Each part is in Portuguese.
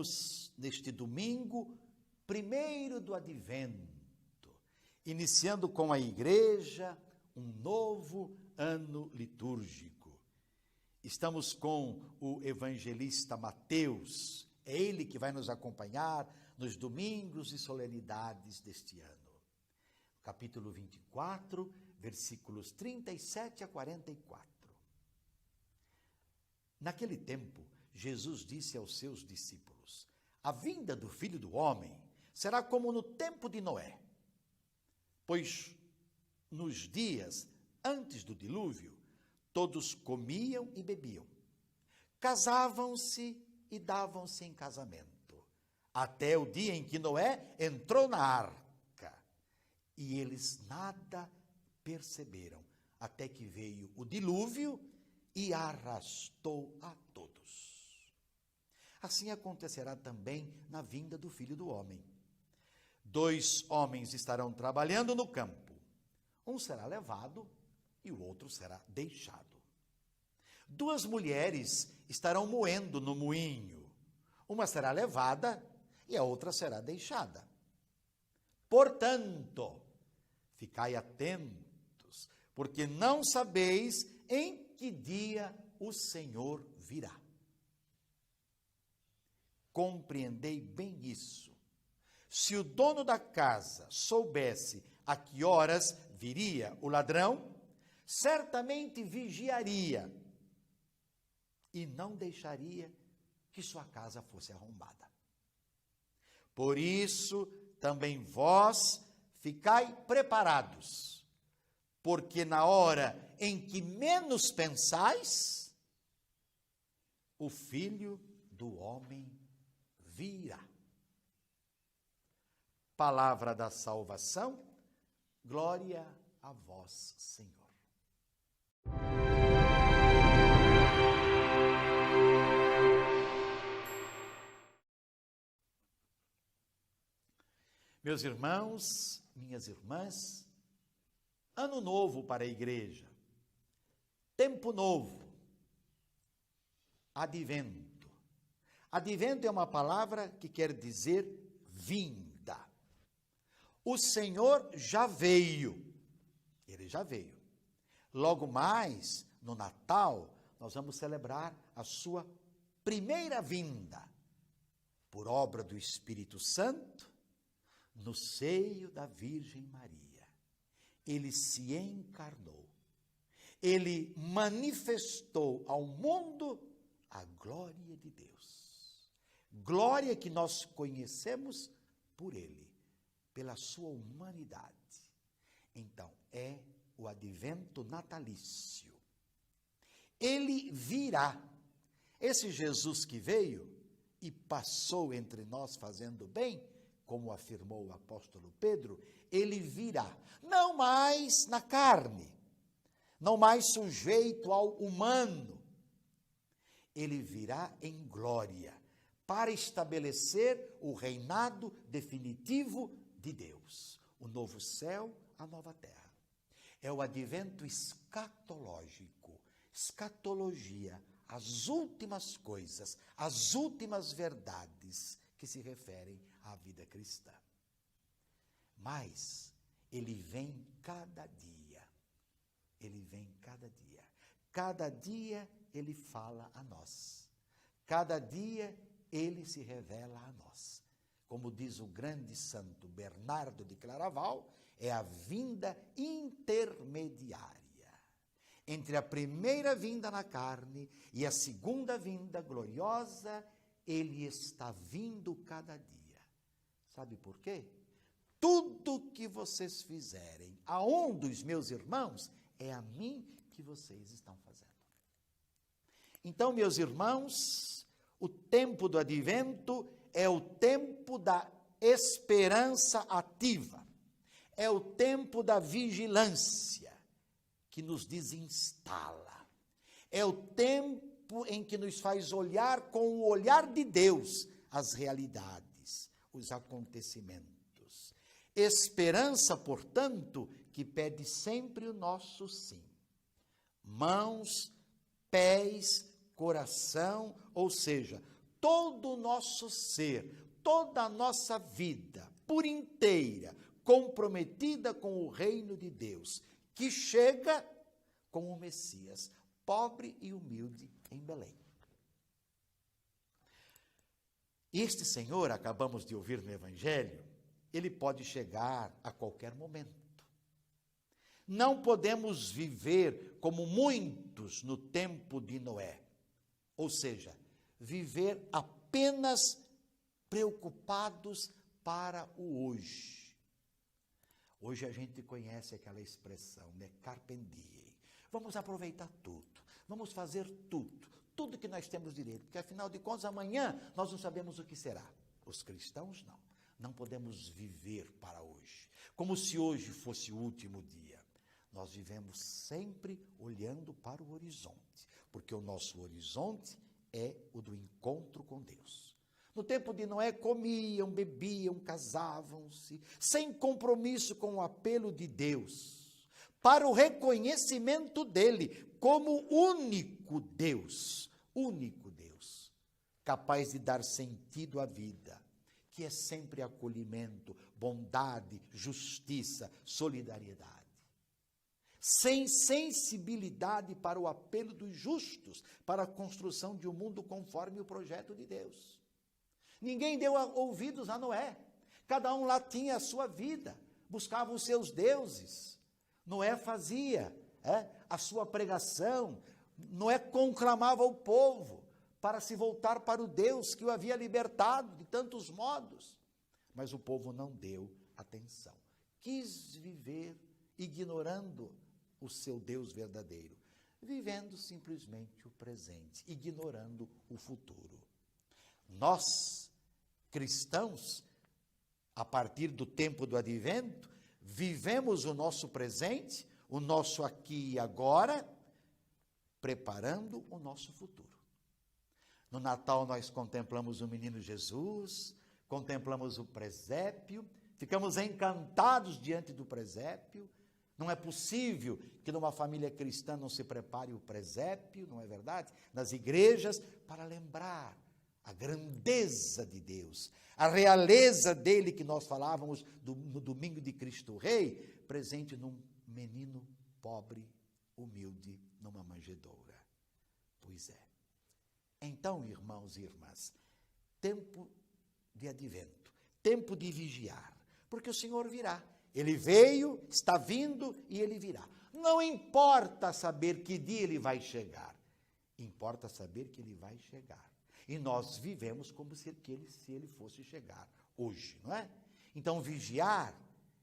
Estamos neste domingo, primeiro do Advento, iniciando com a igreja um novo ano litúrgico. Estamos com o evangelista Mateus, é ele que vai nos acompanhar nos domingos e solenidades deste ano. Capítulo 24, versículos 37 a 44. Naquele tempo, Jesus disse aos seus discípulos: a vinda do Filho do Homem será como no tempo de Noé. Pois nos dias antes do dilúvio, todos comiam e bebiam, casavam-se e davam-se em casamento, até o dia em que Noé entrou na arca. E eles nada perceberam, até que veio o dilúvio e arrastou a todos. Assim acontecerá também na vinda do Filho do Homem. 2 homens estarão trabalhando no campo. Um será levado e o outro será deixado. 2 mulheres estarão moendo no moinho. Uma será levada e a outra será deixada. Portanto, ficai atentos, porque não sabeis em que dia o Senhor virá. Compreendei bem isso. Se o dono da casa soubesse a que horas viria o ladrão, certamente vigiaria e não deixaria que sua casa fosse arrombada. Por isso, também vós ficai preparados, porque na hora em que menos pensais, o Filho do Homem virá. Palavra da salvação, glória a vós, Senhor. Meus irmãos, minhas irmãs, ano novo para a igreja, tempo novo, advento. Advento é uma palavra que quer dizer vinda. O Senhor já veio, ele já veio. Logo mais, no Natal, nós vamos celebrar a sua primeira vinda, por obra do Espírito Santo, no seio da Virgem Maria. Ele se encarnou, ele manifestou ao mundo a glória de Deus. Glória que nós conhecemos por ele, pela sua humanidade. Então, é o advento natalício. Ele virá. Esse Jesus que veio e passou entre nós fazendo bem, como afirmou o apóstolo Pedro, ele virá, não mais na carne, não mais sujeito ao humano. Ele virá em glória, para estabelecer o reinado definitivo de Deus, o novo céu, a nova terra. É o advento escatológico, escatologia, as últimas coisas, as últimas verdades que se referem à vida cristã. Mas ele vem cada dia, ele vem cada dia. Cada dia ele fala a nós, cada dia ele se revela a nós. Como diz o grande santo Bernardo de Claraval, é a vinda intermediária entre a primeira vinda na carne e a segunda vinda gloriosa. Ele está vindo cada dia. Sabe por quê? Tudo que vocês fizerem a um dos meus irmãos, é a mim que vocês estão fazendo. Então, meus irmãos, o tempo do advento é o tempo da esperança ativa, é o tempo da vigilância que nos desinstala, é o tempo em que nos faz olhar com o olhar de Deus as realidades, os acontecimentos. Esperança, portanto, que pede sempre o nosso sim. Mãos, pés, coração, ou seja, todo o nosso ser, toda a nossa vida, por inteira, comprometida com o reino de Deus, que chega com o Messias, pobre e humilde em Belém. Este Senhor, acabamos de ouvir no Evangelho, ele pode chegar a qualquer momento. Não podemos viver como muitos no tempo de Noé, ou seja, viver apenas preocupados para o hoje. Hoje a gente conhece aquela expressão, né? Carpe diem. Vamos aproveitar tudo, vamos fazer tudo que nós temos direito, porque afinal de contas amanhã nós não sabemos o que será. Os cristãos não podemos viver para hoje, como se hoje fosse o último dia. Nós vivemos sempre olhando para o horizonte, porque o nosso horizonte é o do encontro com Deus. No tempo de Noé, comiam, bebiam, casavam-se, sem compromisso com o apelo de Deus, para o reconhecimento dele como único Deus, capaz de dar sentido à vida, que é sempre acolhimento, bondade, justiça, solidariedade. Sem sensibilidade para o apelo dos justos, para a construção de um mundo conforme o projeto de Deus. Ninguém deu ouvidos a Noé, cada um lá tinha a sua vida, buscava os seus deuses. Noé fazia a sua pregação, Noé conclamava o povo para se voltar para o Deus que o havia libertado de tantos modos. Mas o povo não deu atenção, quis viver ignorando o seu Deus verdadeiro, vivendo simplesmente o presente, ignorando o futuro. Nós, cristãos, a partir do tempo do advento, vivemos o nosso presente, o nosso aqui e agora, preparando o nosso futuro. No Natal nós contemplamos o menino Jesus, contemplamos o presépio, ficamos encantados diante do presépio. Não é possível que numa família cristã não se prepare o presépio, não é verdade? Nas igrejas, para lembrar a grandeza de Deus, a realeza dele que nós falávamos no domingo de Cristo Rei, presente num menino pobre, humilde, numa manjedoura. Pois é. Então, irmãos e irmãs, tempo de advento, tempo de vigiar, porque o Senhor virá. Ele veio, está vindo e ele virá. Não importa saber que dia ele vai chegar, importa saber que ele vai chegar. E nós vivemos como se ele fosse chegar hoje, não é? Então, vigiar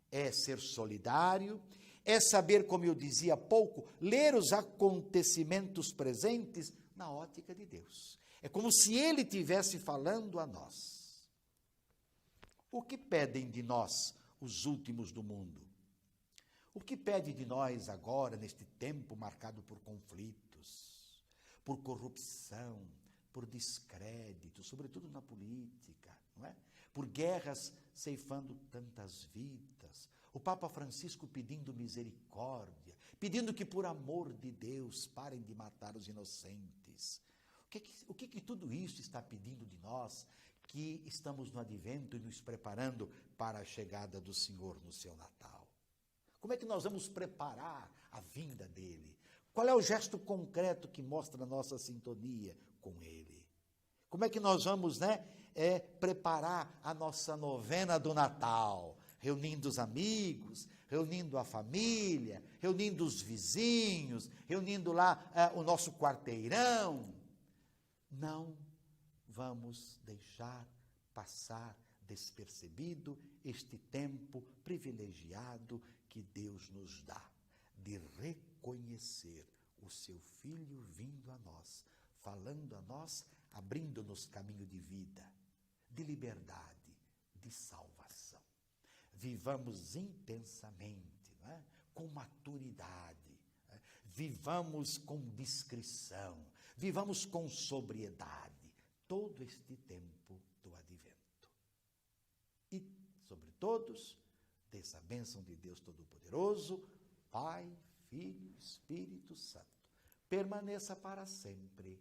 é ser solidário, é saber, como eu dizia há pouco, ler os acontecimentos presentes na ótica de Deus. É como se ele estivesse falando a nós. O que pedem de nós os últimos do mundo? O que pede de nós agora, neste tempo marcado por conflitos, por corrupção, por descrédito, sobretudo na política, não é? Por guerras ceifando tantas vidas, o Papa Francisco pedindo misericórdia, pedindo que por amor de Deus parem de matar os inocentes. O que tudo isso está pedindo de nós, que estamos no advento e nos preparando para a chegada do Senhor no seu Natal? Como é que nós vamos preparar a vinda dele? Qual é o gesto concreto que mostra a nossa sintonia com ele? Como é que nós vamos, preparar a nossa novena do Natal? Reunindo os amigos, reunindo a família, reunindo os vizinhos, reunindo lá o nosso quarteirão. Não vamos deixar passar despercebido este tempo privilegiado que Deus nos dá, de reconhecer o seu Filho vindo a nós, falando a nós, abrindo-nos caminho de vida, de liberdade, de salvação. Vivamos intensamente, não é? Com maturidade, vivamos com discrição, vivamos com sobriedade, todo este tempo do advento. E, sobre todos, dessa bênção de Deus Todo-Poderoso, Pai, Filho, Espírito Santo, permaneça para sempre.